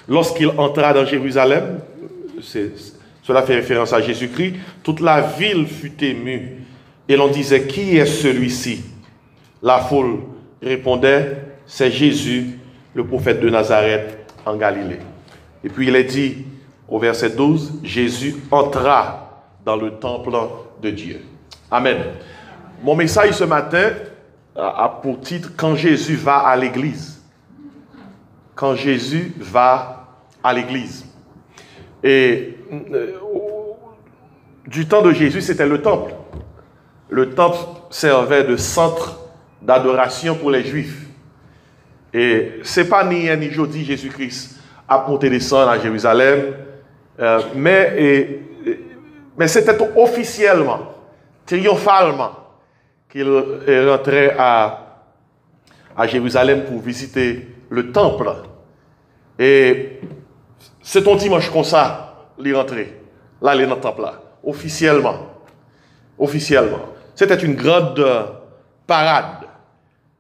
Lorsqu'il entra dans Jérusalem, cela fait référence à Jésus-Christ, toute la ville fut émue et l'on disait: qui est celui-ci? La foule répondait: c'est Jésus, le prophète de Nazareth en Galilée. Et puis il est dit au verset 12, Jésus entra dans le temple de Dieu. Amen. Mon message ce matin a pour titre: quand Jésus va à l'église. Quand Jésus va à l'église. Et du temps de Jésus, c'était le temple. Le temple servait de centre d'adoration pour les Juifs. Et c'est pas ni un ni jeudi Jésus-Christ a monté descendre à Jérusalem, mais c'était officiellement, triomphalement, qu'il rentrait à Jérusalem pour visiter le temple. Et c'est un dimanche comme ça, il est rentré. Là, il est dans le temple là. Officiellement. C'était une grande parade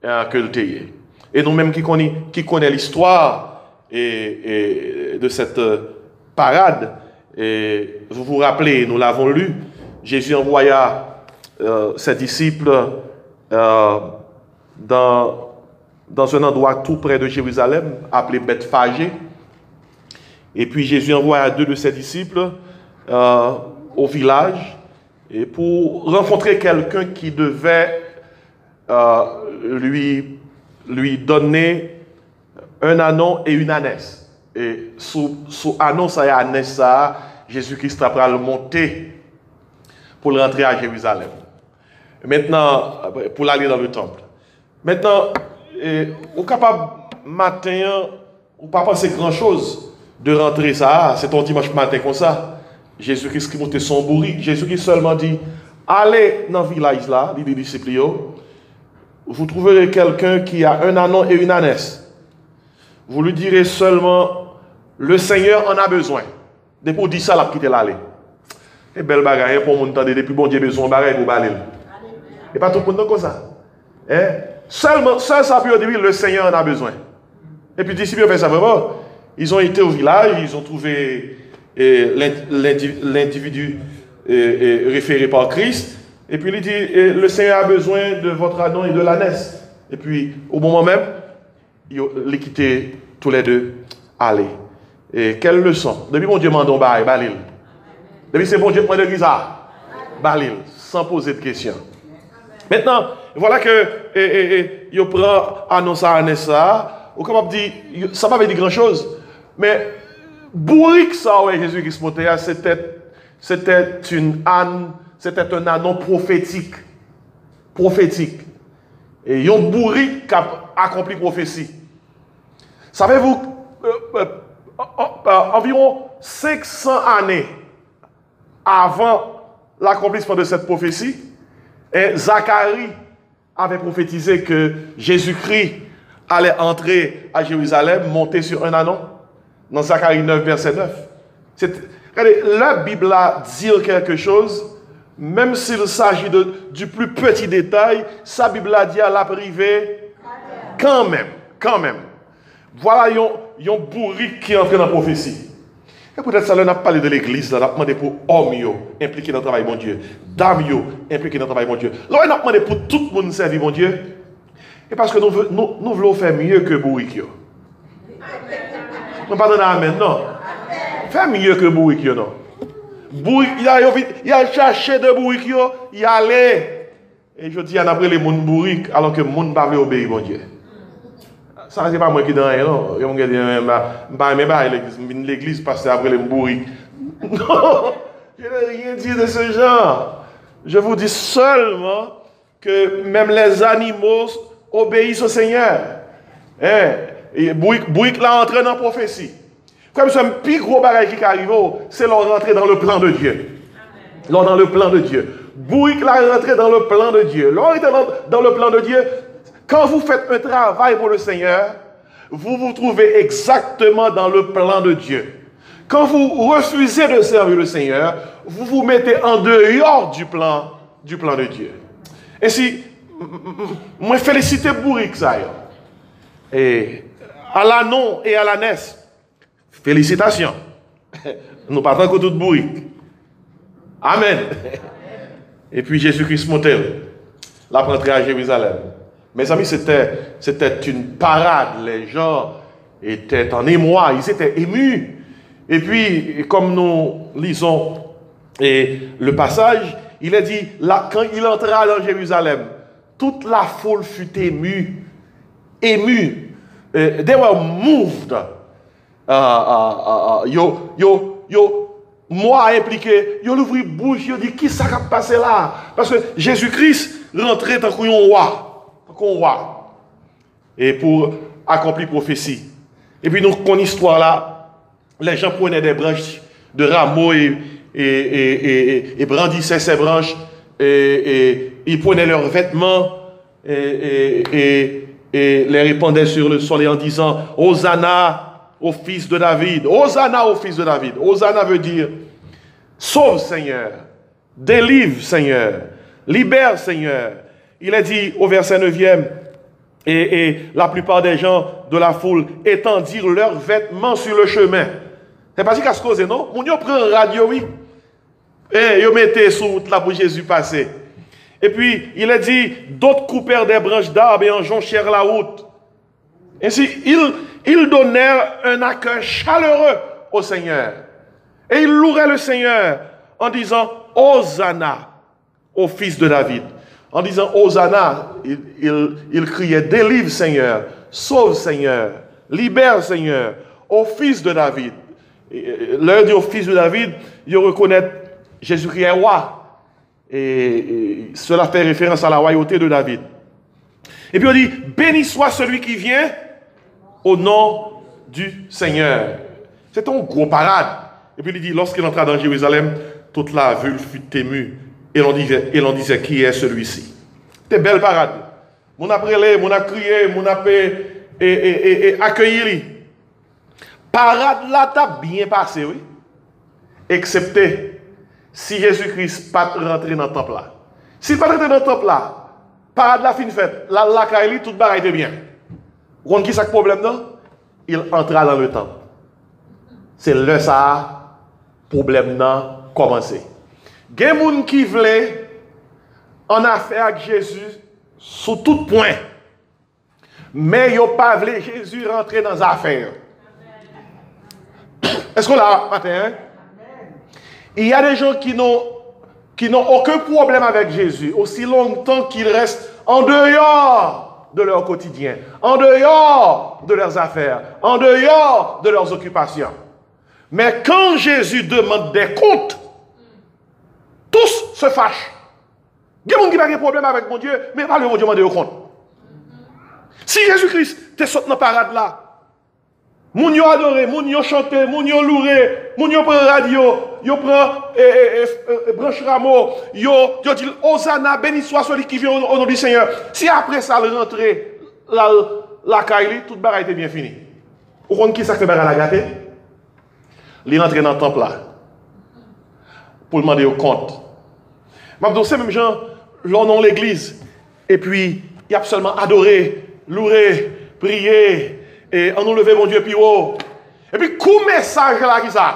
que le théier. Et nous-mêmes qui connaissons l'histoire de cette parade, et vous vous rappelez, nous l'avons lu, Jésus envoya ses disciples dans un endroit tout près de Jérusalem, appelé Bethphagée. Et puis Jésus envoya 2 de ses disciples au village et pour rencontrer quelqu'un qui devait lui donner un ânon et une ânesse. Et sous ânon et ânesse, Jésus-Christ a le monter pour rentrer à Jérusalem. Maintenant, pour aller dans le temple. Maintenant, on est capable matin, ou pas penser grand chose de rentrer ça, c'est ton dimanche matin comme ça. Jésus-Christ qui montait son bourrique. Jésus-Christ seulement dit: allez dans le village là, dit les disciples, vous trouverez quelqu'un qui a un ânon et une ânesse. Vous lui direz seulement: le Seigneur en a besoin. Depuis pour dire ça, la quitter l'aller. Et belle bagaille pour mon temps, depuis bon Dieu besoin de bagaille pour baler. Et pas tout le monde comme ça. Hein? Seul ça peut dire le Seigneur en a besoin. Et puis les disciples ont fait ça vraiment. Ils ont été au village, ils ont trouvé l'individu référé par Christ. Et puis il dit: le Seigneur a besoin de votre ânon et de l'ânesse. Et puis au moment même, ils les quitté tous les deux. Allez. Et quelle leçon? Depuis mon Dieu mandon balil. Depuis c'est bon Dieu prend de guisa. Balil, sans poser de questions. Maintenant, voilà que il prend annonce à Anessa, ou comme on dit, ça m'a pas dit grand chose, mais bourrique ça, ouais, Jésus-Christ montait, c'était un ânon prophétique. Et un bourrique qui a accompli prophétie. Savez-vous, environ 500 années avant l'accomplissement de cette prophétie, Zacharie avait prophétisé que Jésus-Christ allait entrer à Jérusalem, monter sur un ânon. Dans Zacharie 9, verset 9. Regardez, la Bible a dit quelque chose, même s'il s'agit du plus petit détail, sa Bible a dit à la privée, quand même. Voilà, il y a un bourrique qui est entré dans la prophétie. Et peut-être ça, on a parlé de l'église, on a demandé pour hommes impliqués dans le travail, mon Dieu. Dames impliqués dans le travail, mon Dieu. Là, on a demandé pour tout le monde servir, mon Dieu. Et parce que nous voulons faire mieux que bourrique. Nous ne parlons pas amen, non. Faire mieux que bourrique, non. Il a cherché de bourrique, il allait. Et je dis, on a pris les gens bourriques, alors que les gens ne peuvent pas obéir, mon Dieu. Ça, c'est pas moi qui dis rien, non. Je me dis, l'église passe après les bourriques. Non, je n'ai rien dit de ce genre. Je vous dis seulement que même les animaux obéissent au Seigneur. Et bourrique là entré dans la prophétie. Comme c'est un plus gros bagage qui arrive, c'est leur rentrer dans le plan de Dieu. Dans le plan de Dieu. Bourrique là rentré dans le plan de Dieu. Dans le plan de Dieu. Quand vous faites un travail pour le Seigneur, vous vous trouvez exactement dans le plan de Dieu. Quand vous refusez de servir le Seigneur, vous vous mettez en dehors du plan de Dieu. Et si, moi félicite bourrique ça. Et à l'Anon et à l'ânesse. Félicitations. Nous partons que tout bourrique. Amen. Et puis Jésus-Christ montait la rentrée à Jérusalem. Mes amis, c'était une parade. Les gens étaient en émoi, ils étaient émus. Et puis, comme nous lisons le passage, il est dit, là, quand il entra dans Jérusalem, toute la foule fut émue. They were moved. Moi impliqué, yo l'ouvri bouche, yo dit, qui ça qui a passé là? Parce que Jésus-Christ rentrait tant qu'on roi. Et pour accomplir prophétie. Et puis, nous, qu'on histoire là, les gens prenaient des branches de rameaux et brandissaient ces branches, et ils prenaient leurs vêtements et les répandaient sur le sol en disant Hosanna au fils de David. Hosanna au fils de David. Hosanna veut dire sauve Seigneur, délivre Seigneur, libère Seigneur. Il est dit au verset 9e, et la plupart des gens de la foule étendirent leurs vêtements sur le chemin. C'est pas si qu'à se causer, non? On y prend radio, oui. Et ils mettaient sous là pour Jésus passer. Et puis, il est dit, d'autres coupèrent des branches d'arbres et en jonchèrent la route. Ainsi, ils donnèrent un accueil chaleureux au Seigneur. Et ils loueraient le Seigneur en disant, Hosanna au fils de David. En disant Hosanna, il criait, délivre Seigneur, sauve Seigneur, libère Seigneur, au fils de David. L'heure dit au fils de David, il reconnaît Jésus-Christ est roi. Et cela fait référence à la royauté de David. Et puis on dit, béni soit celui qui vient au nom du Seigneur. C'est un gros parade. Et puis il dit, lorsqu'il entra dans Jérusalem, toute la ville fut émue. Et l'on disait, qui est celui-ci? C'était belle parade. Mon a prélé, mon a crié, mon a accueilli. Parade là, t'as bien passé, oui. Excepté si Jésus-Christ pas rentré dans le temple là. S'il pas rentré dans le temple là, parade la fin faite, la Kaili, tout bagaille était bien. Vous comprenez qui c'est le problème, non? Il entra dans le temple. C'est là ça, problème non commencé. Il y a des gens qui veulent en affaire avec Jésus sous tout point. Mais ils n'ont pas voulu Jésus rentrer dans les affaires. Est-ce qu'on l'a matin? Hein? Il y a des gens qui n'ont aucun problème avec Jésus, aussi longtemps qu'ils restent en dehors de leur quotidien, en dehors de leurs affaires, en dehors de leurs occupations. Mais quand Jésus demande des comptes, tous se fâchent. Il y a des gens qui n'ont pas de problème avec mon Dieu, mais pas le mon Dieu demander au compte. Si Jésus-Christ te saute dans la parade là, moun yo adoré, moun yo chanté, moun yo loué, moun yo prend radio, yo prend branche rameau, yo dit Hosanna, béni soit celui qui vient au nom du Seigneur. Si après ça le rentrer la Kaili, toute bagaille était bien fini. Vous comprenez qui ça fait bagaille la gâté? Il rentre dans le temple là pour demander au compte. Mais c'est même gens l'on dans l'église et puis il y a seulement adoré, loué, prié. Et on nous lever mon Dieu plus haut. Et puis, coup message là qui ça?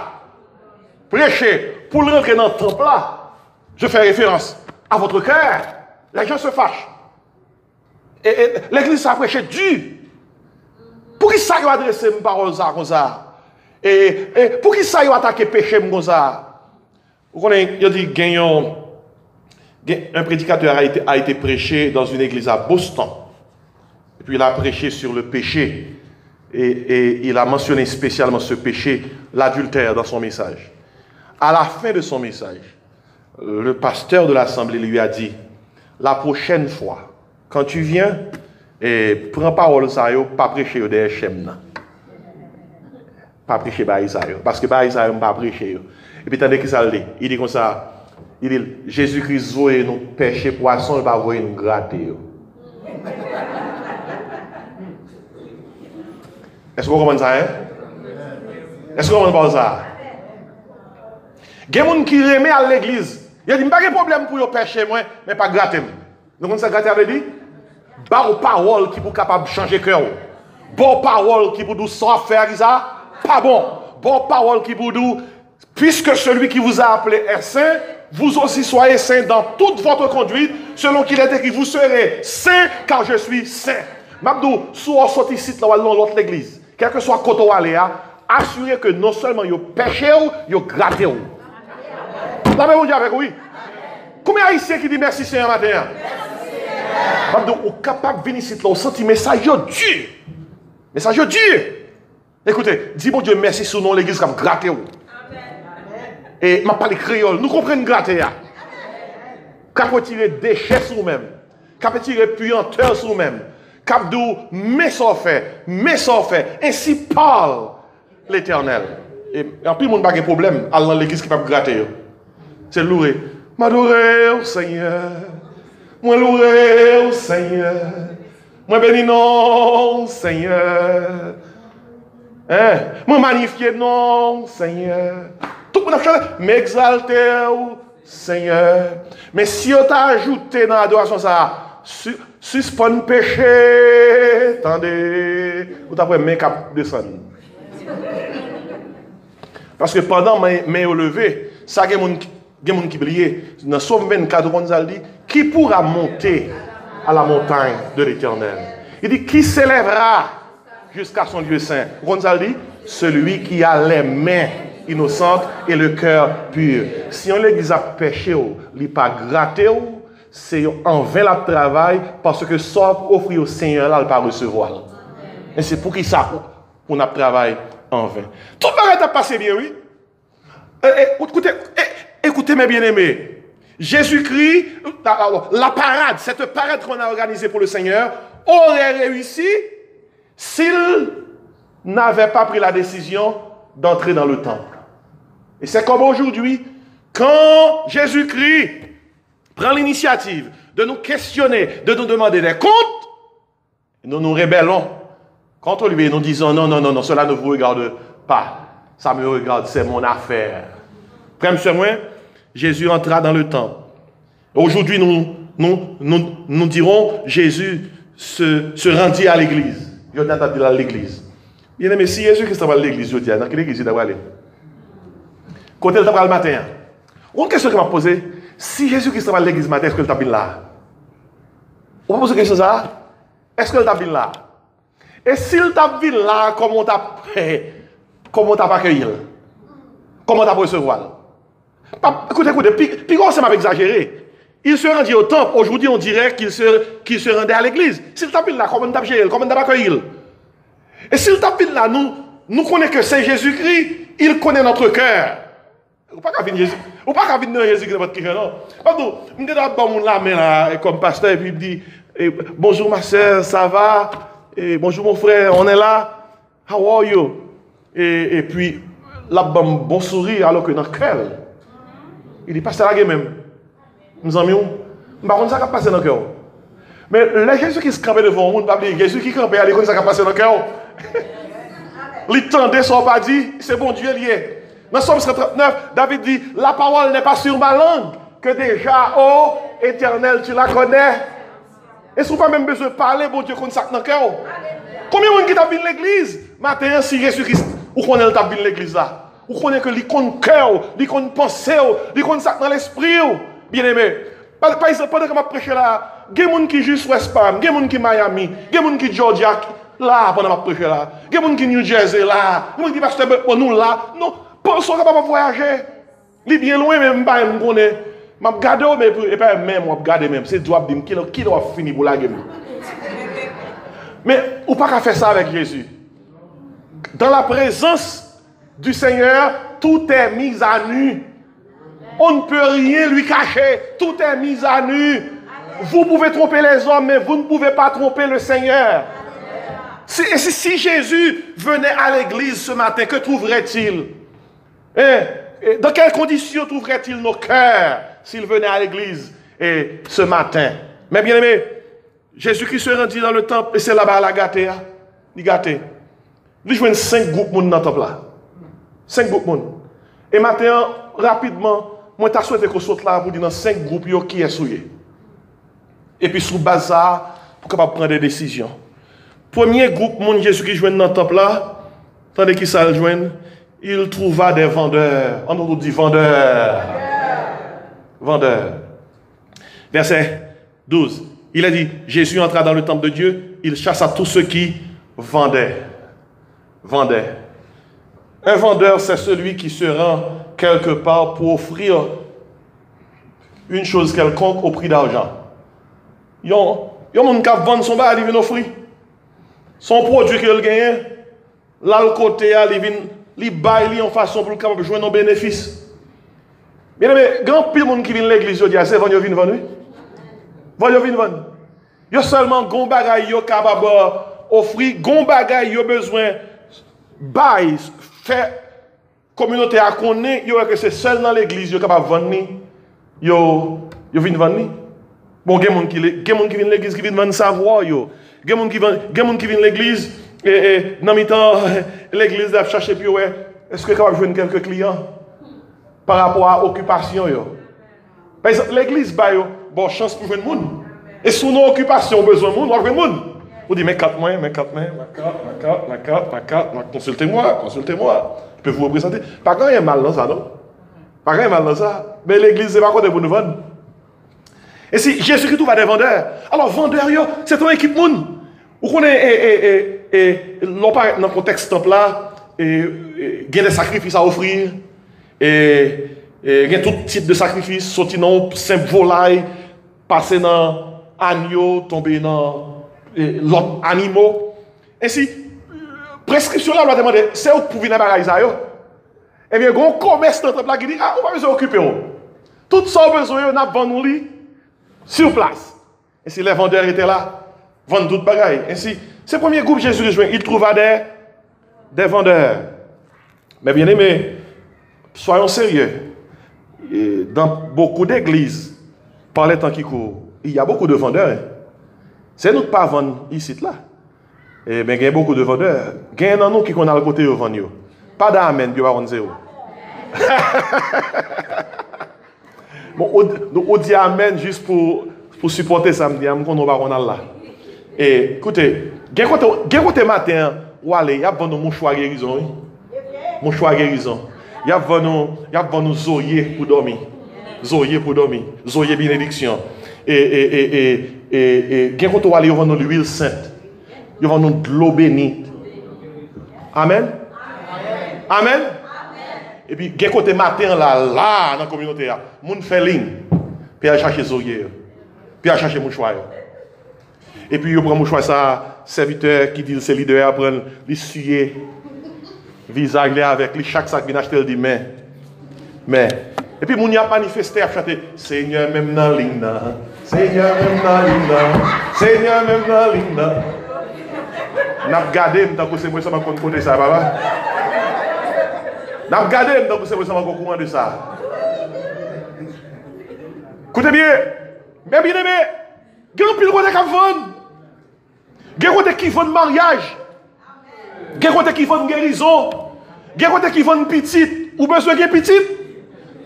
Prêcher pour rentrer dans le temple là. Je fais référence à votre cœur. Les gens se fâchent. Et l'église a prêché dur. Pour qui ça y a adressé une parole comme ça? Et pour qui ça y a attaqué péché comme ça? Vous connaissez, il y a dit, un prédicateur a été prêché dans une église à Boston. Et puis il a prêché sur le péché. Et il a mentionné spécialement ce péché, l'adultère, dans son message. À la fin de son message, le pasteur de l'assemblée lui a dit, la prochaine fois, quand tu viens, prends parole ça, pas prêcher des chemins. Pas prêcher ça, parce que ça, pas prêcher. Et puis, tandis que ça le dit, il dit comme ça, il dit, Jésus-Christ voyait nous pêcher poisson, il va voir nous gratter. Est-ce que vous comprenez ça? Hein? Est-ce que vous comprenez ça? Il y a des gens qui remettent à l'église. Il y a dit, pas de problème pour vous pêcher, moi, mais pas gratter. Vous comprenez ça, gratter avait dit? Bar aux paroles qui sont capables de changer le cœur. Bon parole qui vous dit sans faire ça, pas bon. Bon parole qui vous dit, puisque celui qui vous a appelé est saint, vous aussi soyez saints dans toute votre conduite, selon qu'il est écrit, vous serez saints car je suis saint. Mabdou, si on sort ici dans l'autre l'église, quel que soit côté où aller, assurez que non seulement vous péchez, vous grattez. La même chose avec oui. Combien d'Haïtiens qui disent merci Seigneur matin? Mabdou, vous êtes capable de venir ici, vous sentez message dur. Message dur. Écoutez, dis bon Dieu merci sur nous l'église comme grattez. Et je parle créole. Nous comprenons gratter. Quand on tire déchets sur nous-mêmes, quand on tire puanteur sur nous-mêmes, quand on met ça fait, ainsi parle l'Éternel. Et en plus, il n'y a pas de problème dans l'église qui va gratter. C'est loué. M'adorer au Seigneur. Moi louer au Seigneur. Moi bénis non, Seigneur. Moi magnifier non, Seigneur. Tout le monde a chanté, m'exalter au Seigneur. Mais si on t'a ajouté dans l'adoration ça, suspend péché, attendez, vous t'avez main cap descendre. Parce que pendant main au lever, ça il y a des gens qui brillent. Dans Somme 24, on dit, qui pourra monter à la montagne de l'Éternel? Il dit, qui s'élèvera jusqu'à son lieu saint? On dit, celui qui a les mains innocente et le cœur pur. Si on l'église a péché, il n'a pas gratté, c'est en vain la travail parce que sauf offrir au Seigneur, là, il ne pas recevoir. Et c'est pour qui ça, on a travaillé en vain. Tout le monde a passé bien, oui. Écoutez mes bien-aimés. Jésus-Christ, la parade, cette parade qu'on a organisée pour le Seigneur, aurait réussi s'il n'avait pas pris la décision d'entrer dans le temple. Et c'est comme aujourd'hui, quand Jésus-Christ prend l'initiative de nous questionner, de nous demander des comptes, nous nous rébellons contre lui et nous disons non, cela ne vous regarde pas. Ça me regarde, c'est mon affaire. Frère, monsieur, moi, Jésus entra dans le temple. Aujourd'hui, nous dirons Jésus se rendit à l'église. Je n'ai pas dit à l'église. Bien aimé, si Jésus-Christ va à l'église, je dis, dans quelle église il doit aller? Côté il va le matin. Une question que je m'a posée, si Jésus-Christ va à l'église matin, est-ce qu'il t'a bien là? On va poser une question ça? Est-ce qu'il t'a bien là? Et s'il t'a bien là, comment t'as pas accueilli? Comment t'as recevoir? Écoutez, puis comment ça m'a exagéré? Il se rendit au temple. Aujourd'hui, on dirait qu'il se rendait à l'église. S'il t'a bien là, comment t'as géré? Comment t'as accueilli? Et s'il t'a bien là, nous connaissons que c'est Jésus-Christ, il connaît notre cœur. Ou pas qu'à venir Jésus. Ou pas qu'à venir Jésus dans votre cœur, non. Pardon, je me dis bon la main là comme pasteur et puis il me dit bonjour ma soeur, ça va? Et bonjour mon frère, on est là. How are you? Et puis là bon sourire alors que dans le cœur. Il dit pasteur là même. Nous en mieux. Par contre ça va passer dans le cœur. Mais les Jésus qui se campait devant nous, pas Jésus qui campait à l'école ça va passer dans le cœur. Il tendait son pas dit, c'est bon Dieu lié. Dans Somme 139, David dit, la parole n'est pas sur ma langue, que déjà, oh, éternel, tu la connais. Et si vous pas même besoin de parler, bon Dieu, qu'on sac dans le cœur. Combien de gens qui t'a vu l'église? Maintenant, si Jésus-Christ, ou qu'on est t'a vu l'église là? Ou qu'on est que l'icône cœur, l'icône pensée, l'icône sac dans l'esprit, bien aimé. Par exemple, pendant que je prêche là, il y a des gens qui juste West Palm, il y a des gens qui Miami, il y a des gens qui Georgia, là, pendant que je prêche là. Il y a des gens qui New Jersey là, il y a des gens qui pasteur pour nous là. Non. Pensons capable de voyager. Il est bien loin, même pas me connaît. Je regarde, mais pas même, je regarde même. C'est doit dire qui doit finir pour la game. Mais on ne peut pas faire ça avec Jésus. Dans la présence du Seigneur, tout est mis à nu. On ne peut rien lui cacher. Tout est mis à nu. Vous pouvez tromper les hommes, mais vous ne pouvez pas tromper le Seigneur. Si Jésus venait à l'église ce matin, que trouverait-il? Dans quelles conditions trouverait-il nos cœurs s'il venait à l'église ce matin? Mais bien aimé, Jésus-Christ se rendit dans le temple et c'est là-bas à la gâté. Il gâté. Il joue 5 groupes dans le temple là. 5 groupes. Et maintenant, rapidement, moi je souhaité qu'on saute là pour dire dans 5 groupes qui est souillé. Et puis sous base ça, pour capable prendre des décisions. Premier groupe monde Jésus qui joue dans le temple là, tandis qu'il s'en joint, il trouva des vendeurs. On nous dit vendeurs. Vendeurs. Verset 12. Il a dit, Jésus entra dans le temple de Dieu, il chassa tous ceux qui vendaient. Vendaient. Un vendeur, c'est celui qui se rend quelque part pour offrir une chose quelconque au prix d'argent. Il y a un monde qui vend son bar, il vient offrir. Son produit qu'il gagne, là le côté, il baille en façon pour le jouer nos bénéfices. Bien aimé, grand pile monde qui vient à l'église, il dit, c'est vendre, il vient vendre. Vendre, il vient vendre. Il y a seulement gon bagay yo capable offrir, gon bagay yo besoin bail fait communauté à connaître, yo que c'est seul dans l'église yo capable vendre yo vient vendre. Bon, gen moun qui vient l'église qui vient vendre savoir yo. Gen moun qui vient l'église et dans mi-temps l'église a chercher puis ouais, est-ce que capable joindre quelques clients par rapport à occupation yo. Par exemple, l'église ba yo bon chance pour joindre monde. Et sous nos occupations, besoin de monde, on va monde. Vous dites, mais 4 mois, ma carte, consultez-moi. Je peux vous représenter. Pas quand il y a mal dans ça, non? Pas quand il y a mal dans ça. Mais l'église, c'est pas quoi de pour nous vendre. Et si Jésus-Christ va des vendeurs, alors vendeurs, c'est ton équipe monde. Vous connaissez, dans le contexte temple là, il y a des sacrifices à offrir, et il y a tout type de sacrifices, sorti dans simple volaille, passer dans agneau, tomber dans l'autre animaux. Ainsi, prescription là, on va demander, c'est où pour venir à la eh bien, il y a un commerce dans le temple qui dit, ah, on va besoin d'occuper. Tout ça, on a besoin de vendre sur place. Et si les vendeurs étaient là, vendent d'autres bagailles. Ainsi, c'est le premier groupe Jésus rejoint. Il trouva des vendeurs. Mais bien aimé, soyons sérieux. Et dans beaucoup d'églises, par les temps qui courent, il y a beaucoup de vendeurs. C'est nous qui ne pas vendre ici là. Mais il y a beaucoup de vendeurs. Il y a un nous qui connaît le côté de vendre. Pas d'amen, puis on zéro. Bon, on dit amen juste pour supporter ça, on va là. Et écoutez, il y a matin, il y a un mouchoir guérison. Mouchoir guérison. Il y a un zoyer pour dormir. Zoyer pour dormir. Zoyer bénédiction. Et quand on va aller, on va nous l'huile sainte. On va nous de l'eau bénite. Amen. Amen. Et puis, quand on matin là, dans la communauté, moun fait ligne. Puis, à chercher zoyer. Puis, à chercher mouchoir. Et puis, on prend mouchoir, ça, serviteur qui dit c'est leader, après, il suyer. Visage avec lui, chaque sac vient acheter, il dit mais. Et puis, moun y a manifesté à chanter Seigneur, même dans l'hymne. Seigneur, même dans l'hymne. Seigneur, même dans l'hymne. N'a regardé, tant que c'est moi, ça m'a compté ça, papa. N'a regardé, tant que c'est moi, ça m'a compté ça. Écoutez bien, mais bien aimé, il y a un pile côté qui vend. Il y a un côté qui vend mariage. Il y a un côté qui vend guérison. Il y a un côté qui vend petite. Ou besoin de petite.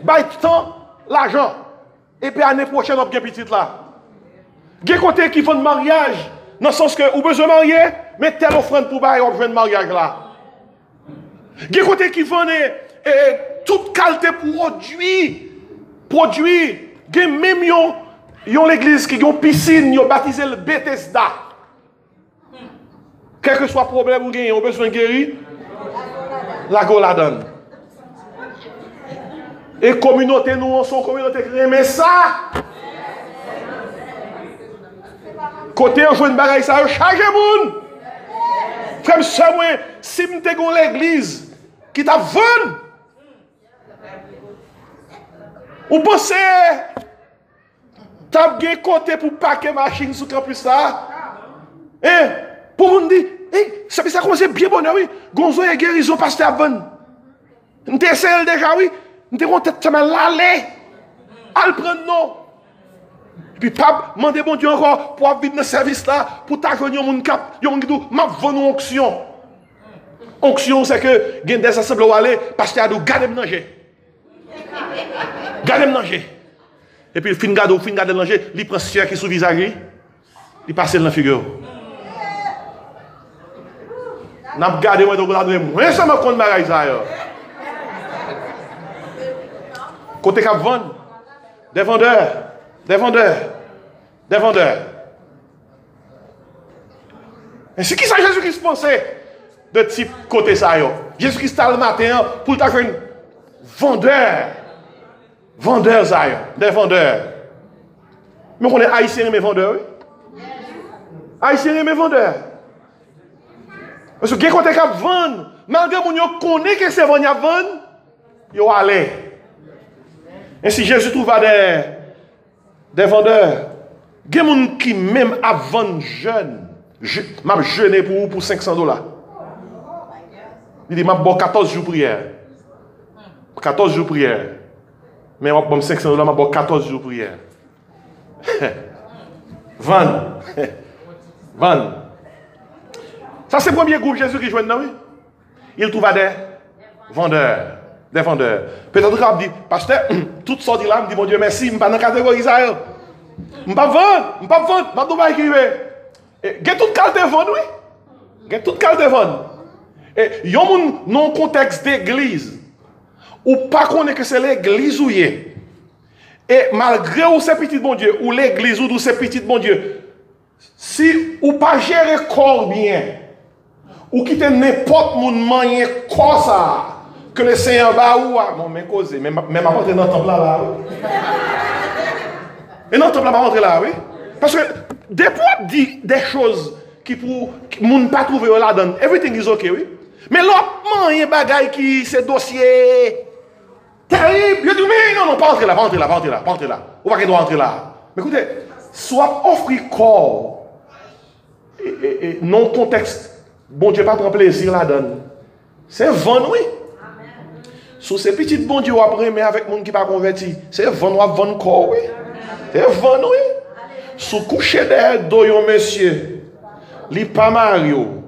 Bail temps, l'argent. Et puis l'année prochaine, on a petite là. Il y a un côté qui vend mariage. Dans le sens que, ou besoin de marier, mais telle offrande pour bailler, on besoin de mariage là. Il y a un côté qui vend toute qualité produit. Il y a même l'église qui a une piscine, ils ont baptisé le Bethesda. Quel que soit le problème, on a besoin de guérir. La go la donne. Et communauté, nous, on sont communauté qui aime ça. Côté, on joue une bagaille, ça, charge moun. Frère, si vous avez l'église qui t'a vendu, vous pensez, t'as bien côté pour paquer machine sur le campus là? Pour vous dire, ça commence bien bon, oui. Gonzo et guérison, pasteur Abon. Nous t'essayons déjà, oui. Nous t'avons tête l'aller. Al prendre non. Puis, pape, demandez bon Dieu encore pour vivre dans ce service là, pour t'ajouter mon cap. Yon qui dit, m'a vendu onction. Onction, c'est que, il y a des assemblées où aller, pasteur a dit, gardez manger. Gardez manger. Et puis, fin garde manger, il prend ce qui est sous le visage, il passe dans la figure. N'a pas gardé moi donc on a donné moins ça me compte bagaille ça yo. Côté cap vendre des vendeurs. Et c'est qui ça Jésus-Christ pensait de type côté ça yo. Jésus-Christ le matin pour ta faire vendeurs ça yo, des vendeurs. Mais on est haïtien mais vendeurs. Haïtien mais vendeurs. Parce que quand on cap vendre, malgré mon yo connaît que c'est vendre vendre, yo allé. Et si Jésus trouva des vendeurs, il y a des gens qui même à vendre jeune, m'a jeûné pour $500. Il dit m'a bon 14 jours prière. 14 jours prière. Mais m'a bon $500, m'a bon 14 jours prière. Vendre. Vendre. Ça c'est le premier groupe Jésus qui joue dans oui. Il trouva des vendeurs. Des vendeurs. Peut-être qu'il dit, pasteur, tout sorti là, me dit, mon Dieu, merci, je ne suis pas dans la catégorie ça. Je ne suis pas vendre, je ne suis pas vendre, je ne vais pas écrire. Il y a toute qualité de vendre, oui. Il y a toute qualité de vendre. Et il y a un contexte d'église, ou pas connaît que c'est l'église où il est. Et malgré où c'est petit bon Dieu, ou l'église où c'est petit bon Dieu, si ou pas gérer corps bien, ou quitter n'importe mon manière corps ça, que le Seigneur va ou bon mais causer même à rentrer dans le temple là et dans le temple là rentrer là oui parce que des fois dit des choses qui pour moun pas trouver là dedans everything is okay oui mais l'autre man bagaille qui c'est dossier terrible je dis mais non pas rentrer là ou pas qu'il doit rentrer là mais écoutez soit offrir corps et non contexte bon Dieu pas prend plaisir là dedans c'est vendre oui. Sous ces petites bon Dieu après, mais avec monde qui pas converti, c'est vendre corps, oui. C'est vendre, oui. Sous coucher derrière doyon monsieur, li pas Mario.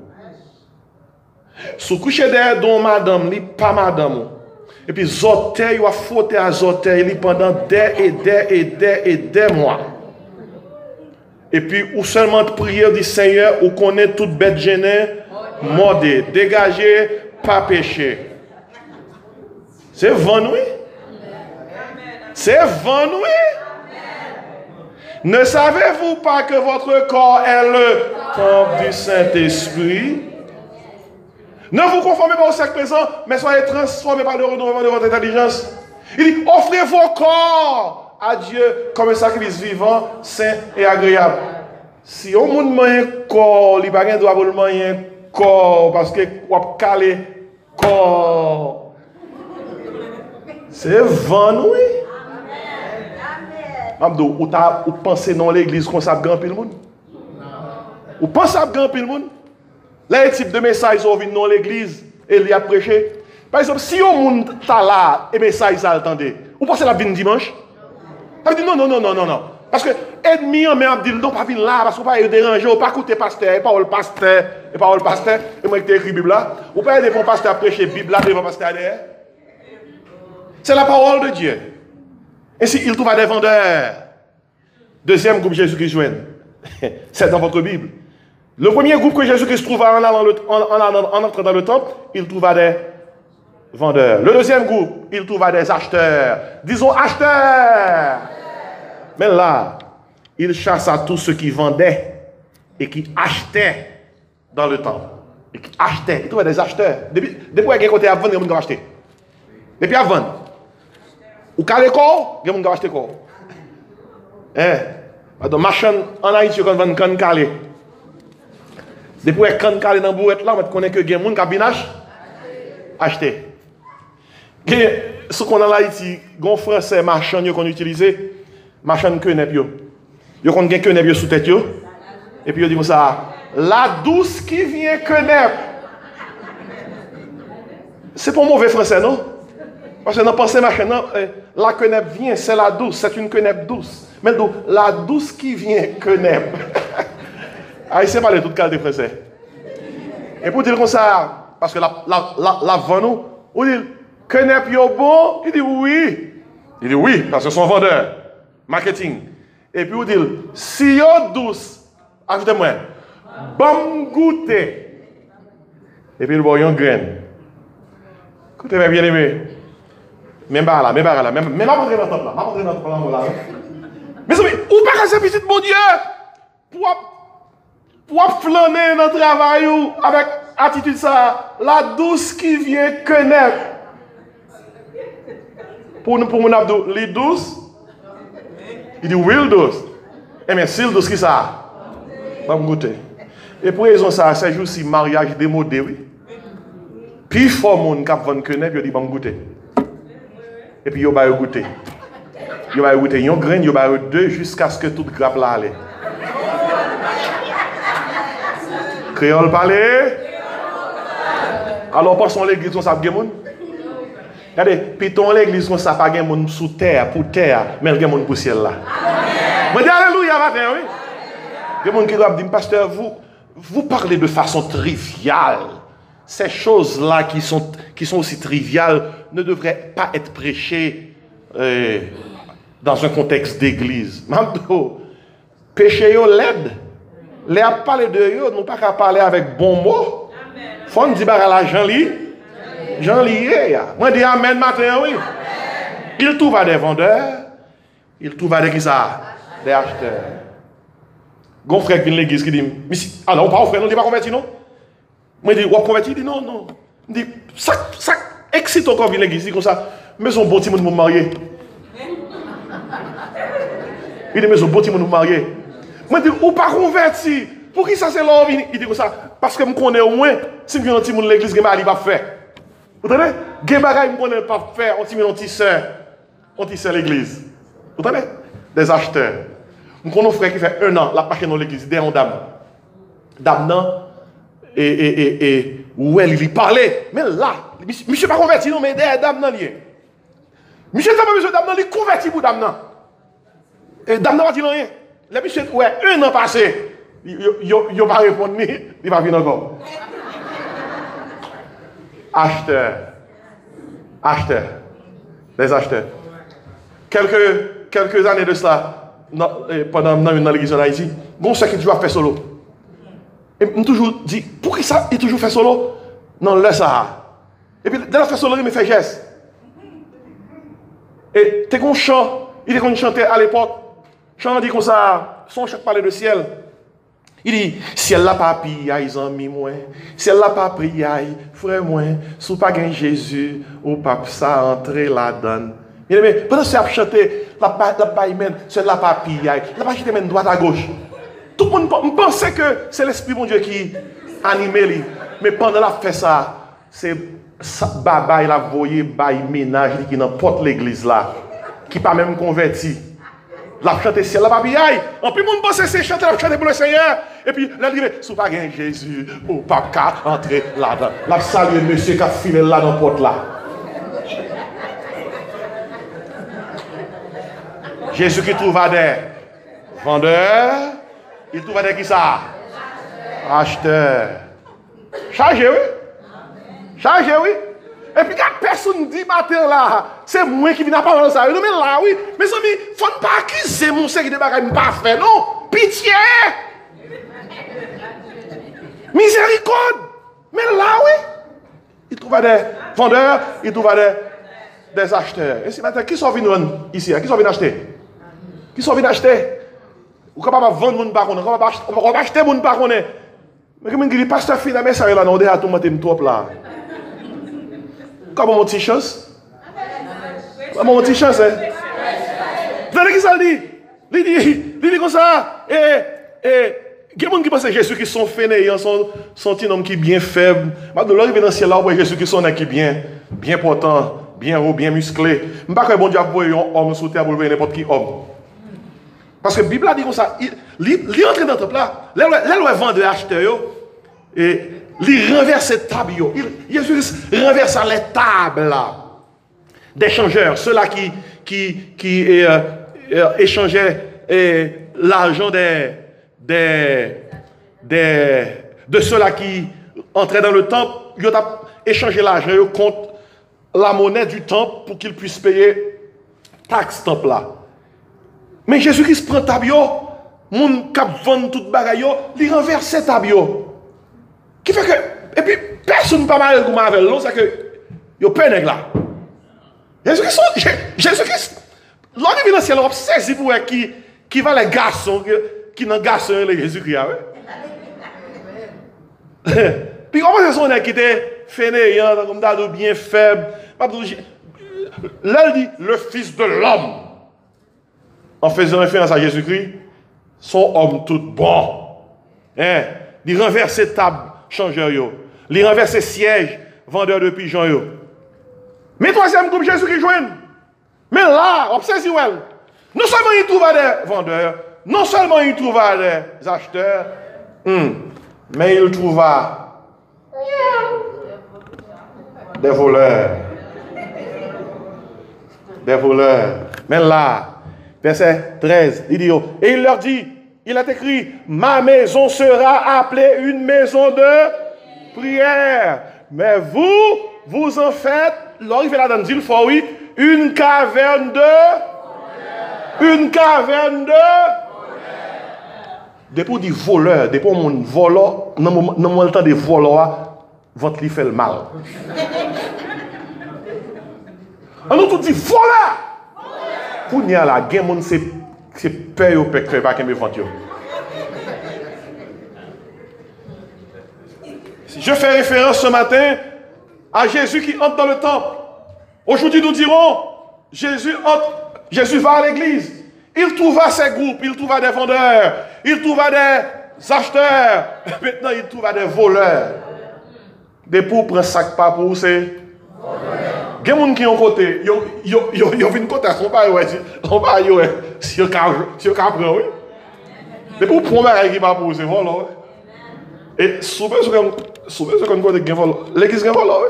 Sous coucher derrière don madame, li pas madame. Et puis zoteil ou a fauté à zoteil li pendant des mois. Et puis ou seulement prière du Seigneur ou connaît toute bête gênée, mordée, dégagée, pas péché. C'est vendre, oui. C'est vendre, oui. Ne savez-vous pas que votre corps est le temple du Saint-Esprit? Ne vous conformez pas au siècle présent, mais soyez transformés par le renouvellement de votre intelligence. Il dit, offrez vos corps à Dieu comme un sacrifice vivant, saint et agréable. Si on ne mange un corps, il n'y a pas de droit pour le manger un corps, parce que on va caler corps. C'est vendre, oui. Abdou, ou pensez dans l'église qu'on s'appelle grand pile monde? Ou pensez à grand pile monde? Les types de messages sont venus dans l'église et il y a prêché. Par exemple, si on monde est là et message ça attendez, ou pensez la vine dimanche? Ça veut dire non. Parce que ennemi en même dit non pas venir là parce qu'on pas déranger, ou pas écouter pasteur, parole pasteur, et moi qui écrit Bible là, ou pas aider mon pasteur à prêcher Bible là devant pasteur derrière. C'est la parole de Dieu. Et si il trouve des vendeurs, deuxième groupe Jésus-Christ joint, c'est dans votre Bible. Le premier groupe que Jésus-Christ trouva en entrant dans le temple, il trouva des vendeurs. Le deuxième groupe, il trouva des acheteurs. Disons acheteurs. Mais là, il chassa tous ceux qui vendaient et qui achetaient dans le temple. Et qui achetaient. Il trouvait des acheteurs. Depuis il y a un côté à vendre, il y a des gens qui acheter. Depuis à vendre. Ou calé corps, il y a des gens qui acheter corps. Donc, machin en Haïti, quand on vend can calé. Depuis qu'il y a can calé dans la bourrette là, on connaît que il y a des gens qui acheter. Ce qu'on a en Haïti, les Français marchands qu'on utilise, marchands que n'est yo. Yo qu'on gagne que n'est sous tête yo. Et puis yo dit comme ça, la douce qui vient que n'est. C'est pas mauvais français non? Parce que dans pensée machin non, la quenelle vient, c'est la douce, c'est une quenelle douce. Mais donc la douce qui vient quenelle. Ah, c'est pas les toutes qualités français. Et pour dire comme ça, parce que la vend nous, on dit quenelle yo bon, il dit oui. Il dit oui parce que son vendeur marketing. Et puis on dit si yo douce, ajoutez-moi, bon goûter. Et puis, il voit une graine. Écoutez, mes bien-aimés. Même pas là, même pas là. Même pas rentrer dans le temple là. Pas rentrer dans le temple là. Mais ou pas casser petit mon Dieu pour flâner dans le travail ou avec attitude ça. La douce qui vient connaître. Pour mon abdou, les douces. Il dit, oui, douce. Eh bien, si le douce qui ça? Va me goûter. Et pour raison ça, c'est juste si mariage démodé, oui. Puis il faut mon cap vendre connaître, il dit, va me goûter. Et puis il va goûter. Il va goûter une graine, il va deux jusqu'à ce que toute grappe là allait. Créole parler. Alors passons l'église on ça pas monde. Regardez, puis ton l'église on ça pas gain monde sous terre pour terre, mais il y a monde pour ciel là. Moi dis alléluia matin oui. Il y a monde qui doit dire pasteur vous parlez de façon triviale. Ces choses-là qui sont aussi triviales ne devraient pas être prêchées dans un contexte d'église. Mamdo, péché yo l'aide. Les à parler de yo, nous pas qu'à parler avec bon mot. Faut dire à la Jean lié. Moi dis amen matin oui. Il trouve des vendeurs, il trouve des qui ça, des acheteurs. Gon frère qui vient l'église qui dit alors pas frère non, il pas converti non. Moi dis ou converti, il dit non. Il dit ça excite encore vient l'église comme ça. Mais son bon petit monde pour marier. Il dit mais son bon petit monde pour marier. Moi dis ou pas converti. Pour qui ça c'est là il dit comme ça parce que me connais au moins si me un petit monde l'église il va faire. Vous entendez? Gen bagay me connais pas faire, on petit sœur l'église. Vous entendez? Des acheteurs. Nous connaissons un frère qui fait 1 an, la pache dans l'église, derrière une dame. Dame, non. Et où elle lui parlait. Mais là, monsieur pas converti, non, mais derrière dame, non, lié. Monsieur, ça va, monsieur, dame, non, il converti pour dame, non. Et dame, non, va dire rien. Le monsieur, ouais, 1 an passé, il va pas répondre, il va venir encore. Acheteurs. Des acheteurs. Quelques années de cela, pendant dans l'église en Haïti, bon, c'est que tu vas faire solo. Et je toujours dit, pourquoi ça, il toujours fait solo? Non, laisse ça. Et puis, dès la fait solo, il me fait geste. Et t'es qu'on chant, il est qu'on chantait à l'époque. Chant dit comme ça, son chant parlait de ciel. Il dit, ciel la pas piaille, amis moi. Ciel la pas priaille, frère moi. Sous pas gain Jésus, ou pas ça entrer là-dedans. Mais pendant que tu chanté, la païmène, c'est la papillaille, la papillaille mène droite à gauche. Tout le monde pensait que c'est l'Esprit mon Dieu qui animait lui. Mais pendant la fait ça, c'est Baba il a voyé bail ménage qui n'importe l'église là, qui pas même converti. La chanté ciel la papillaille. En plus, le monde pensait que c'est chanter la chanter pour le Seigneur. Et puis, là, il dit, sous pas gain Jésus, ou pas qu'à entrer là-dedans. La saluer monsieur qui a filé là dans la porte là. Jésus qui trouve des vendeurs, il trouve des qui ça? Acheteurs. Chargé, oui. Chargé, oui. Et puis, quand personne dit matin là, c'est moi qui viens pas dans ça. Mais là, oui. Mes amis, il ne faut pas accuser mon Seigneur de bagaille pas fait, non. Pitié. Miséricorde. Mais là, oui. Il trouve des vendeurs, il trouve des acheteurs. Et si maintenant, qui sont venus ici? Qui sont venus acheter? Qui sont venus acheter? Ou capable de vendre mon baronne, on va acheter mon baronne. Mais comme il dit, pasteur fille, mais ça là, on est à tout monter top là. Comment mon petit chance? Comment mon petit chance, hein? Vous savez qui ça dit? Il dit comme ça. Il y a des gens qui pensent que Jésus qui sont fainéants, sont un homme qui est bien faible. Mais de l'autre, dans le ciel là, Jésus qui sont qui bien portant, bien haut, bien musclé. Je ne sais pas que bon Dieu a envoyé un homme sous terre pour n'importe qui homme. Parce que la Bible a dit comme ça, il entre dans le temple là, là où vendeur acheteur, et il renverse les tables. Jésus renverse les tables là, des changeurs, ceux-là qui échangeaient l'argent de ceux-là qui entraient dans le temple, ils ont échangé l'argent contre la monnaie du temple pour qu'ils puissent payer taxe temple là. Mais Jésus-Christ prend tabio, moun kap vend tout bagay yo, il renverse tabio. Qui fait que et puis Personne ne peut pas comme avec l'autre, c'est que il pas nèg là. Jésus-Christ, l'homme vient dans le ciel, on saisi pour qui va les garçons, qui dans garçon les Jésus-Christ. Puis comment c'est son qui était fainéant, comme d'ado bien faible. Là, il dit le Fils de l'homme. En faisant référence à Jésus-Christ, son homme tout bon. Il renverse table, changeur. Il renverse siège, vendeur de pigeons. Mais troisième groupe, Jésus-Christ joint. Mais là, obsession. Non seulement il trouve des vendeurs, non seulement il trouve des acheteurs, mais il trouva des voleurs. Des voleurs. Mais là, verset 13, il dit, et il leur dit, il a écrit, ma maison sera appelée une maison de prière. Mais vous en faites, il fait la donne, il faut oui, une caverne de... Une caverne de... Depuis dit voleur, depuis mon voleur, non le temps de voleur, votre lit fait le mal. On nous tout dit voleur. Pour n'y aller la guerre, c'est peur au pec, pas qu'un vente. Je fais référence ce matin à Jésus qui entre dans le temple. Aujourd'hui, nous dirons, Jésus va à l'église. Il trouva ses groupes, il trouva des vendeurs, il trouva des acheteurs. Maintenant, il trouva des voleurs. Des pour prendre sac pas pour c'est. Il y a des gens qui ont côté, ils ont une côté, on va y aller, si on prend, oui. Des pour prendre un qui pas pour c'est volant. Et souvent, ce qu'on côté qui volant, l'église qui volant, oui.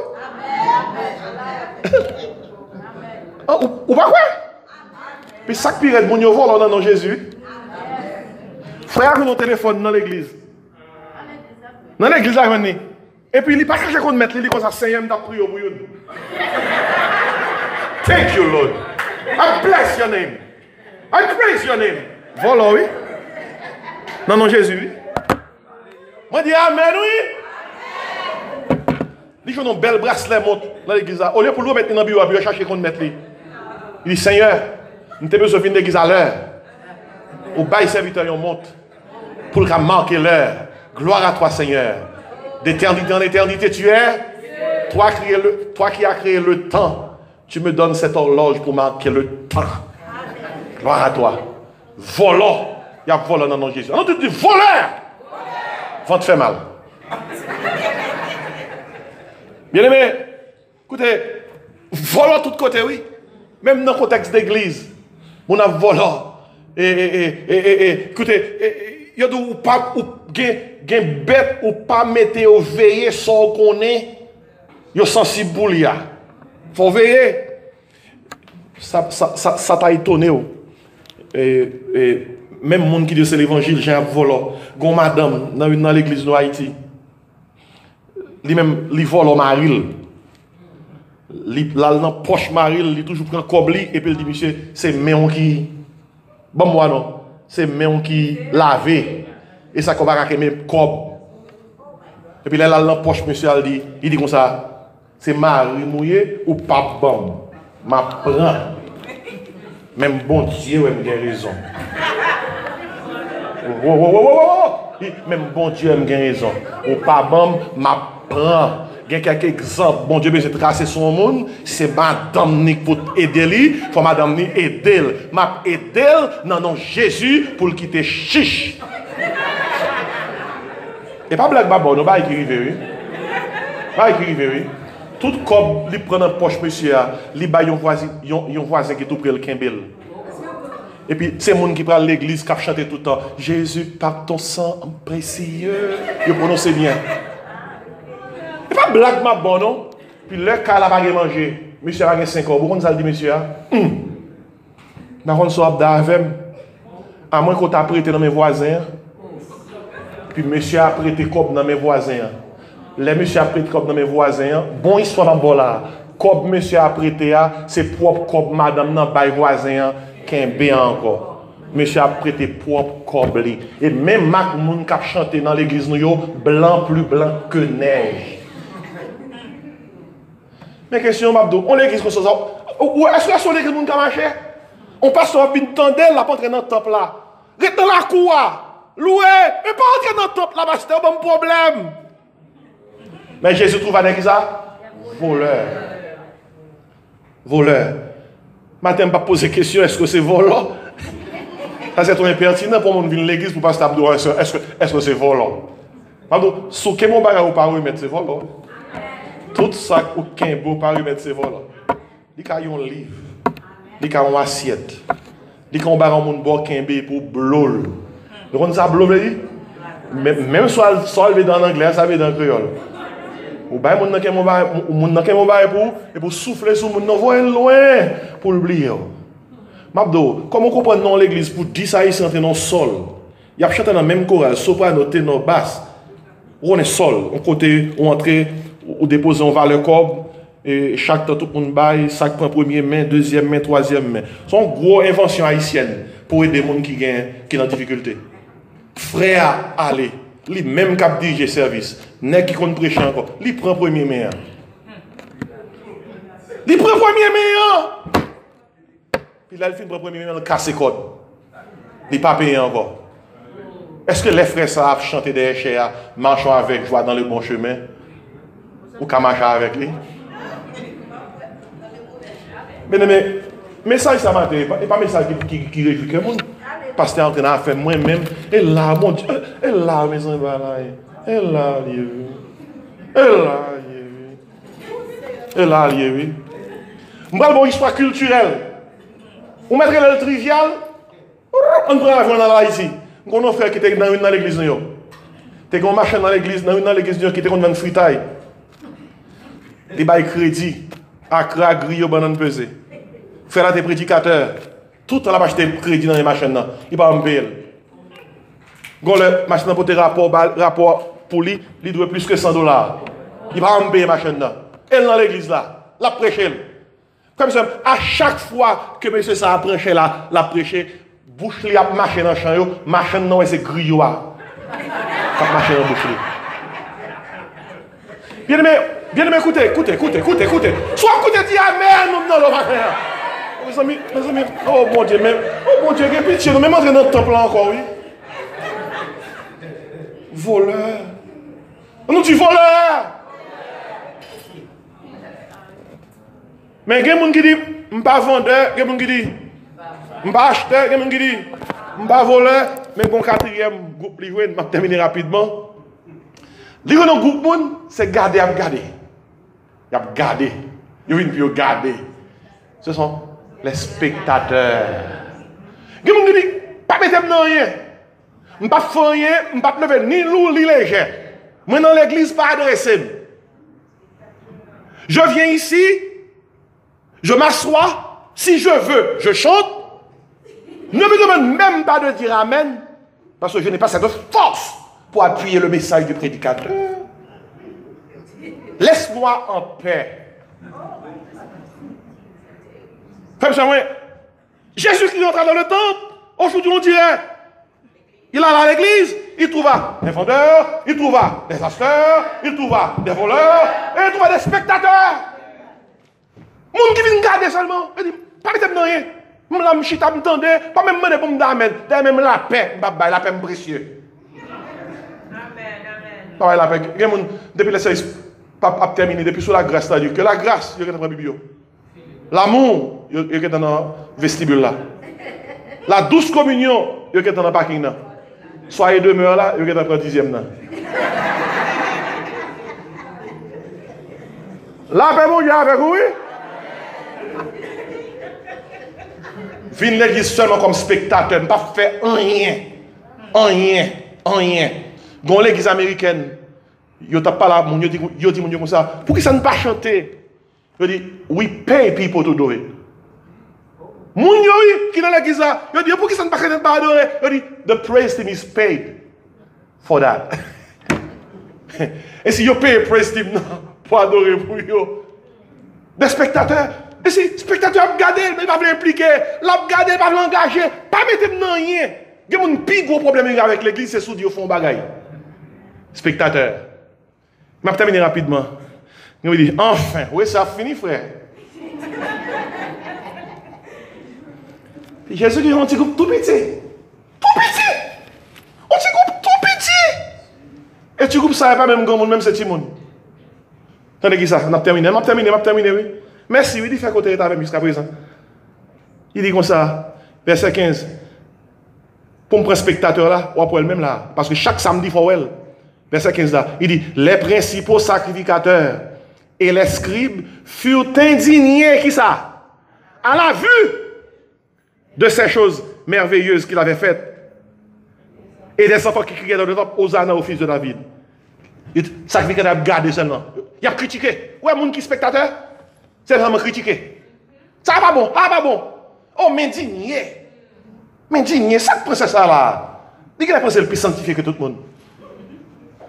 Ou pas quoi? Puis ça qui pire, mon volant dans Jésus. Frère, nous téléphone dans l'église. Dans l'église, là, et puis, il n'est pas caché qu'on mette, il est comme ça, Seigneur, je prie pour vous. Thank you, Lord. I bless your name. I praise your name. Voilà, oui. Non, Jésus, oui. Moi, je dis Amen, oui. Il fait un bel bracelet dans l'église. Au lieu pour lui mettre dans le bureau, il cherche qu'on mette. Il dit, Seigneur, nous avons besoin de venir l'église à l'heure. Au bail serviteur, on monte. Pour marquer l'heure. Gloire à toi, Seigneur. D'éternité en éternité, tu es. Toi qui as créé le temps, tu me donnes cette horloge pour marquer le temps. Gloire à toi. Volant. Il y a volant dans le nom de Jésus. On te dit voleur. Vent te fait mal. Bien aimé, écoutez, volant de tous côtés, oui. Même dans le contexte d'église, on a volant. Écoutez, il y a des bêtes ou pas mettre au veiller sans qu'on est. Il y a sensible pour lui. Il faut veiller. Ça t'a étonné. Même les gens qui disent c'est l'évangile, j'ai un volant. Gon madame dans l'église de Haïti. Lui-même, il vole au maril. Là, dans la poche maril, il toujours prend un cobli et puis il dit, monsieur, c'est méon qui. Bon, moi non. C'est méon qui lavé. Et ça, qu'on va raquer cob. Et puis là, dans la poche, monsieur, il dit comme ça, c'est mari mouillé ou pas bon. Ma prend. Même bon Dieu, il a raison. Même bon Dieu, il a raison. Ou pas bon, ma prend. Il y a quelques exemples. Bon Dieu, mais c'est tracé son monde. C'est madame Nick pour aider lui. Il faut madame Nick aider. M'a aider dans nom Jésus pour le quitter chiche. Et pas blague, bon, nous va écrire, oui. Pas écrire, oui. Tout comme il prend dans poche, monsieur, il va y un voisin qui est tout près le Kimbel. Et puis, c'est les gens qui prennent l'église, qui chantent tout le temps. Jésus, par ton sang précieux. Il prononce bien. Et pas blague, ma bon, non? Puis le cas, là, va manger. Monsieur a 5 ans. Pourquoi nous dit, monsieur? Dans le soir d'Avem, à moins qu'on t'a prêté dans mes voisins. Puis monsieur a prêté comme dans mes voisins. Les monsieur a prêté comme dans mes voisins. Bon histoire dans là. Comme monsieur a prêté, c'est propre comme madame dans mes voisins qui est bien encore. Monsieur a prêté propre comme lui. Et même Mac Moun qui a chanté dans l'église nous blanc plus blanc que neige. Mais question, Mabdo, on l'église comme ça. Ou est-ce que son l'église moun ka marché? On passe au bin tendel, la pas entrer dans le temple là. Reste dans la cour, loué, mais pas entrer dans le temple là, c'est un bon problème. Mais Jésus trouve avec ça? Voleur. Voleur. Maintenant, je ne vais pas poser question, est-ce que c'est volant? Ça, c'est trop impertinent pour mon venir à l'église pour pas se taper dehors. Est-ce que c'est volant? Pardon, ce que mon bagage ou pas remettre, c'est volant. Tout ça, aucun beau pas remettre, c'est volant. Il y a un livre, il y a une assiette, il y a un bagage pour blol. Vous comprenez ça, blol? Même si on le dans l'anglais, ça veut dans le créole. Ou bien, pour souffler sur mon voix loin pour l'oublier. Mabdo, comment on comprend dans l'église pour 10 haïtiens dans le sol? Il y a chanté dans le même chorale, soprano, ténor, basse. On est sol, on côté, on entre, on dépose, on va le corps, et chaque temps tout le monde baille, chaque point première main, deuxième main, troisième main. C'est une grosse invention haïtienne pour aider les gens qui sont en difficulté. Frère, allez. Lui même cap dirige service, n'est qui compte prêcher encore. Lui prend premier main. Lui prend premier main. Puis là il finit prend premier main, il casse code. Il pas payé encore. Est-ce que les frères savent chanter des chers, marchant avec joie dans le bon chemin, ou qu'à marcher avec lui? Mais message ça matin, et pas message qui réjouit que le monde. Pasteur en train de faire moi-même. Et là, mon Dieu, et là, mes amis, et là, et là, oui. Je vais une histoire culturelle. On mettrait le trivial, on prend l'avion dans ici. On a un frère qui était dans l'église. Tu as un machin dans l'église, qui était dans une fritaille. Il a crédit, à grille, banane pesée. Frère, tu es prédicateur. Tout le temps, il a acheté crédit dans les machines. Il va me payer. Quand le machine pour rapport pour lui, il doit plus que $100. Il va me payer la machine. Elle dans l'église là, la prêcher. Comme ça, à chaque fois que monsieur ça a prêché là, la prêché, bouche li a marché dans le champ, machine non, c'est griot. Ça marche dans la bouche. Bien aimé, écoutez. Soit écoutez, dis amen, nous dans le matin. Mes amis, oh mon Dieu, quelle pitié, nous même entrer dans le temple là encore, oui. Voleur. On nous dit voleur. Mais il y a des gens qui disent, je ne suis pas vendeur, il y a des gens qui disent, je ne suis pas acheteur, il y a des gens qui disent, je ne suis pas voleur, mais il y a un quatrième groupe, je vais terminer rapidement. Le groupe, c'est garder. Il y a garder. Il y a garder. Ce sont les spectateurs. Il y a des gens qui disent, pas mettre dans rien. Je ne suis pas faire rien, je ne suis pas lever ni lourd ni léger. Moi dans l'église, pas adressé. Je viens ici, je m'assois, si je veux, je chante. Ne me demande même pas de dire amen, parce que je n'ai pas cette force pour appuyer le message du prédicateur. Laisse-moi en paix. Comme ça, oui. Jésus-Christ est entré dans le temple. Aujourd'hui, on dirait, il allait à l'église, il trouva des vendeurs, il trouva des acheteurs, il trouva des voleurs, et il trouva des spectateurs. Moun qui vient garder seulement, il dit, pas mettre rien. Je suis chita, pas même demander pour me d'amène, même la paix, la paix précieuse. Amen. La paix. Depuis le service, pas terminé, depuis sur la grâce, c'est-à-dire que la grâce, il y a dans la Bible. L'amour, il y a dans le vestibule là. La douce communion, il y a dans le parking là. Soyez demeure là, il y a dans le 10e là. La paix, mon Dieu, avec vous, oui? Vin l'église seulement comme spectateur, ne pas faire rien. Dans l'église américaine, yo t'a pas là, yo dit comme ça, pour qui ça ne pas chanter? Yo dit, we pay people to do it. Moun yo qui dans l'église là, yo dit, pour qui ça ne pas adorer? Yo dit, the praise team is paid for that. Et si yo paye praise team pour adorer pour yo, des spectateurs. Et si spectateur a regardé, il va l'impliquer, l'a regardé, il va l'engager, pas mettre dans rien. Il y a un plus gros problème avec l'église, c'est sous Dieu font bagaille. Spectateur. Je vais terminer rapidement. Il me dit, enfin, oui, ça a fini, frère. Puis Jésus dit, on petit groupe tout petit. Tout petit. On petit groupe tout petit. Et tu groupe ça, n'est pas même grand monde, même c'est petit monde. Attendez qui ça? On a terminé, oui. Merci, oui, il fait côté avec jusqu'à présent. Il dit comme ça, verset 15. Pour me prendre spectateur là, ou pour elle-même là. Parce que chaque samedi, il faut elle. Verset 15 là. Il dit, les principaux sacrificateurs et les scribes furent indignés, qui ça? À la vue de ces choses merveilleuses qu'il avait faites. Et des enfants qui criaient dans le temple, Hosanna au fils de David. Le sacrificateur a gardé seulement. Il a critiqué. Ouais, mon qui spectateur, c'est vraiment critiqué. Ça va pas bon, ça va pas bon. Oh, m'indigné. M'indigné, ça que c'est ça là. Dis qu'il a pensé le plus sanctifié que tout le monde.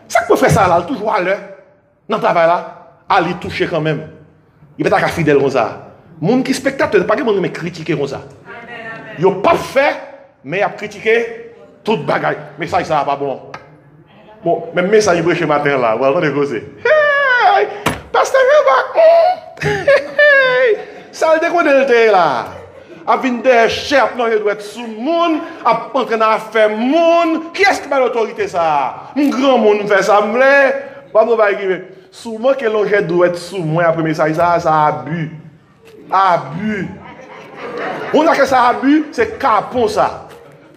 Ça que peut faire ça là, toujours à l'heure, dans le travail là, à lui toucher quand même. Il peut être fidèle comme ça. Moun qui spectateur, pas que moun mais critiquer comme ça. Il n'a pas fait, mais il a critiqué toute bagaille. Mais ça va pas bon. Bon, même message il chez matin là, voilà, on est causé. Hey, pasteur ça le déconne là. A vinn des chefs, non, il doit être sous moun, a entrer dans affaire moun. Qui est-ce qui a l'autorité ça? Un grand monde fait ça, m'lè. Pas nous va écrire. Sous moi que l'on doit être sous moi après message ça abus. Abus. On a que ça abus, c'est capon ça.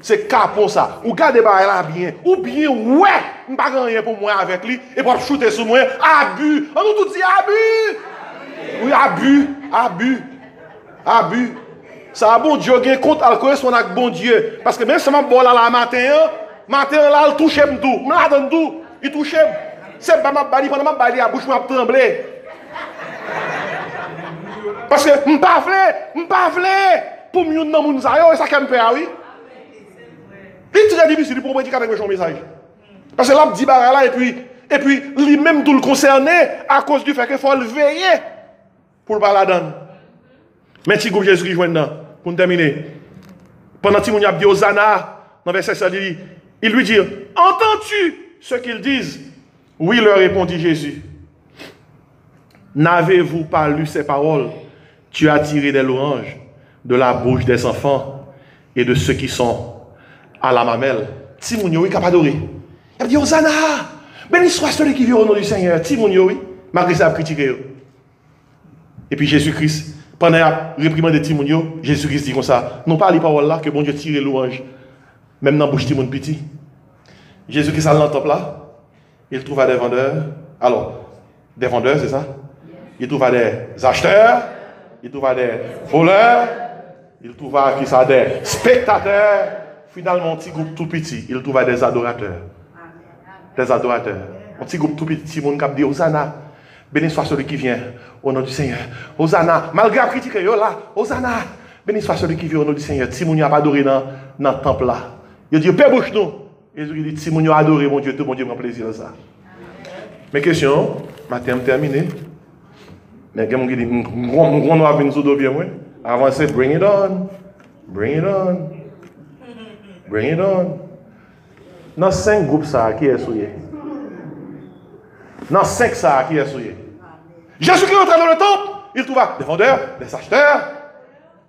C'est capon ça. Ou gardez pas là bien. Ou bien ouais, m'pas rien pour moi avec lui et pour shooter sur moi. Abus. On nous tout dit abus. Oui, abus, abus. Abus. Ça a bon Dieu qui compte à correspondre avec bon Dieu. Parce que même si je suis là matin là, il touche tout. Je la donne tout. Il touche. C'est pas ma bali, pendant ma bali, la bouche m'a tremblé. Parce que je ne pas pour mieux dans mon zayo, et ça qui me fait, oui. C'est très difficile pour prédiquer avec un message. Parce que là, dit là, et puis, lui-même tout le concerné, à cause du fait qu'il faut le veiller pour le parler là-dedans. Mais si vous Jésus qui joue dedans, pour terminer. Pendant que a dit Hosanna, dans verset 7, il lui dit, entends-tu ce qu'ils disent? Oui, leur répondit Jésus. N'avez-vous pas lu ces paroles? Tu as tiré des louanges de la bouche des enfants et de ceux qui sont à la mamelle. Timounio, oui, capable d'adorer. Il a dit Hosanna, béni soit celui qui vit au nom du Seigneur. Timounio, oui, malgré ça, a critiqué. Et puis Jésus-Christ, pendant la réprimande de Timounio, Jésus-Christ dit comme ça, non pas les paroles là, que bon Dieu tire louange, même dans la bouche de Timoun petit. Jésus-Christ allait dans le temple là, il trouva des vendeurs. Alors, des vendeurs, c'est ça? Il trouva des acheteurs, il trouva des voleurs, il trouva qui ça, des spectateurs. Finalement, un petit groupe tout petit, il trouva des adorateurs. Des adorateurs. Un petit groupe tout petit, mon cap dit Hosanna. Béni soit celui qui vient au nom du Seigneur. Hosanna. Malgré la critique, là, Hosanna. Béni soit celui qui vient au nom du Seigneur. Timoun n'a pas adoré dans le temple là. Il dit, Père bouche nous. Jésus dit, Timoun a adoré mon Dieu, tout mon Dieu prend plaisir dans ça. Mes questions, matin terminé. Mais quelqu'un qui dit, on va venir sur bien moi. Avancez, bring it on. Bring it on. Bring it on. Dans 5 groupes ça, qui est souillé? Dans 5 ça, qui est souillé? Jésus qui est entré dans le temple, il trouva des vendeurs, des acheteurs,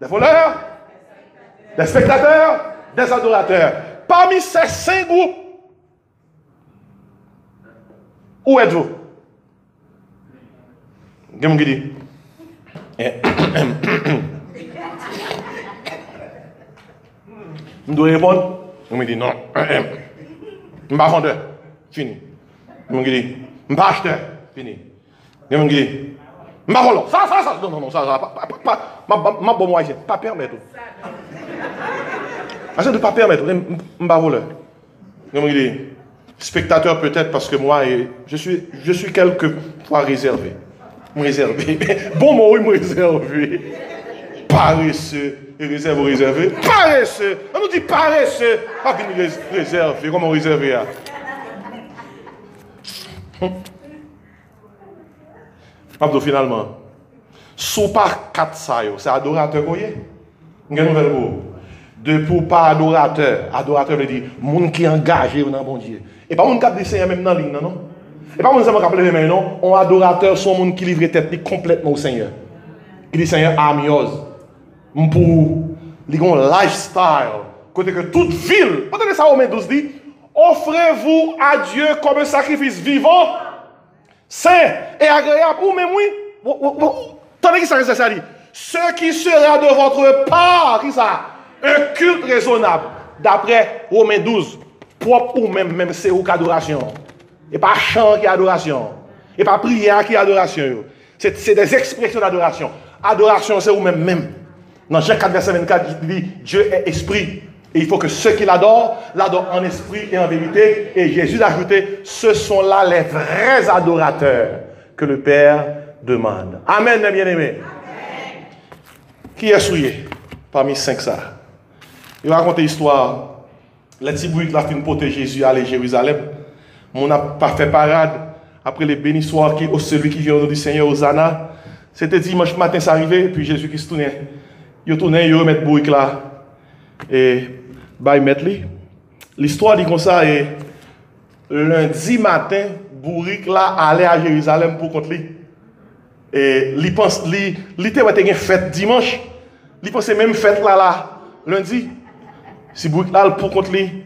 des voleurs, des spectateurs, des adorateurs. Parmi ces 5 groupes, où êtes-vous? Quelqu'un qui dit, je dois répondre. On me dit non. Je ne suis pas vendeur. Fini. On me dit, je ne suis pas acheteur. Fini. On me dit, je ne suis pas volant. Ça. Non, ça. Ma bonne moitié. Pas permettre. Assez de ne pas permettre. Je ne suis pas voleur. On me dit, spectateur peut-être parce que moi, je suis quelquefois réservé. Réservé. Bon mot, oui, réservé. Paresseux. Et réserve ou réservé? Paresseux. On nous dit paresseux. Pas venir réservé. Comment réservé là? Abdou finalement. Sous pas 4 ça, c'est adorateur qu'on y est. Une nouvelle mot. De pour pas adorateur. Adorateur veut dire monde qui est engagé dans bon Dieu. Et pas monde qui a dit Seigneur même dans la ligne, non? Et pas mon seulement rappeler les mains, non. Un adorateur, son monde qui livre tête complètement au Seigneur. Qui dit Seigneur, I'm yours. Pour un lifestyle. Côté que toute ville, entendez ça, Romains 12 dit, offrez-vous à Dieu comme un sacrifice vivant, saint et agréable. Ou même oui, attendez qui ça dit. Ce qui sera de votre part, qui ça? Un culte raisonnable. D'après Romains 12, propre ou même c'est ou adoration. Et pas chant qui est adoration. Et pas prière qui est adoration. C'est des expressions d'adoration. Adoration, c'est ou même. Dans Jean 4, verset 24, il dit Dieu est esprit. Et il faut que ceux qui l'adorent en esprit et en vérité. Et Jésus a ajouté, ce sont là les vrais adorateurs que le Père demande. Amen, mes bien-aimés. Qui est souillé parmi 5 ça? Il raconte l'histoire. Les petits bruits qui a fait porter Jésus à aller à Jérusalem. On n'a pas fait parade. Après les bénissoirs, celui qui vient au nom du Seigneur, Hosanna. C'était dimanche matin, ça arrivait. Puis Jésus qui se tournait. Il tournait, il remet bruit là. Et il met lui. L'histoire dit comme ça. Et lundi matin, Bourrique là allait à Jérusalem pour contre lui. Et il pense, il était une fête dimanche. Il pensait même fête là, lundi. Si Bourrique là pour contre lui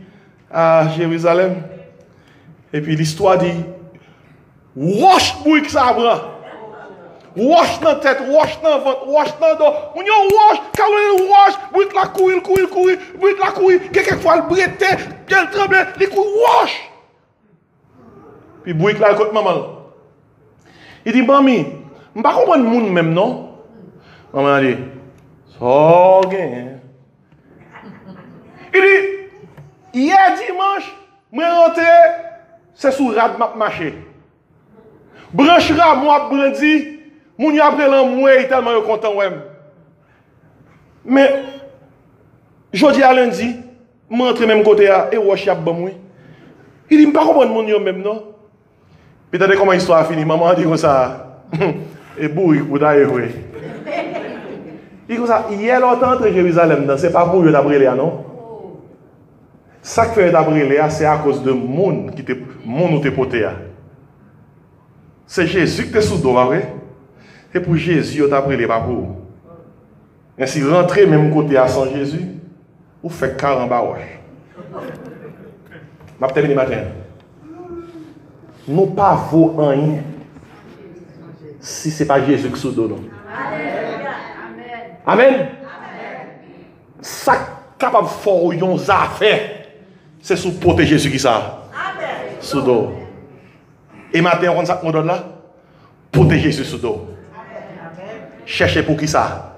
à Jérusalem. Et puis l'histoire dit, wash Bourrique ça bras. Wash dans la tête, wash dans le ventre, wash dans le dos. On y wash, Caroline wash, Bourrique la couille, Bourrique la couille. Quelquefois le brete, quel tremble, il couille, wash. Puis Bourrique là écoute maman. Il dit, mami, je ne comprends pas le monde même, non? Maman a dit, so gain. Il dit, hier dimanche, je suis rentré, c'est sous rad m'a marché. Branchera, moi, brandi, mon y après l'amoué, tellement content, ouais. Mais, jeudi à lundi, je suis rentré même côté, et je suis bon, il dit, je ne comprends pas le monde même, non? Puis, t'as comment l'histoire a fini, maman a dit comme ça. Et Bourrique, vous avez joué. Il dit comme ça, hier, l'autre entre Jérusalem, c'est pas pour eux d'abriller, non? Ça qui fait d'abriller, c'est à cause de monde qui te monde te poté. C'est Jésus qui te sous dos, c'est pour Jésus qui d'abriller, pas pour vous. Et si rentrer même côté à sans Jésus, vous faites 40 baroches. Je vais terminer matin. Nous pas vaut rien si ce n'est pas Jésus qui se donne. Amen. Ça capable de faire des affaires, c'est sous porter Jésus qui ça. Sous dos. Et matin, on ça qu'on donne là, porter Jésus sous dos. Cherchez pour qui ça.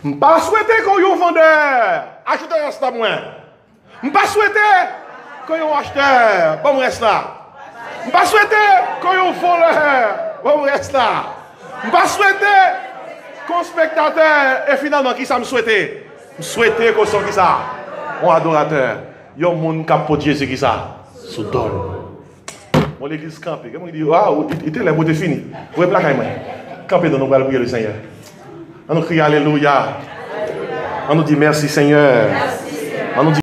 Je ne pas souhaiter qu'on y ait un vendeur. Achetez un reste à moi. Je ne pas souhaiter qu'on y ait un acheteur. Bon, reste là. Je ne pas souhaiter qu'on y ait un voleur. Bon, reste là. Je ne pas souhaiter qu'on spectateur. Et finalement, qui ça me souhaitait? Je souhaitais qu'on soit qui ça? Un adorateur. Il y a un monde qui a pour Jésus qui ça? Sous dol. Mon l'église campée. Comment il dit? Waouh, il était là pour te finir. Vous voyez, plaquer moi. Campé dans nos bras, prier le Seigneur. On nous crie Alléluia. On nous dit merci Seigneur. On nous dit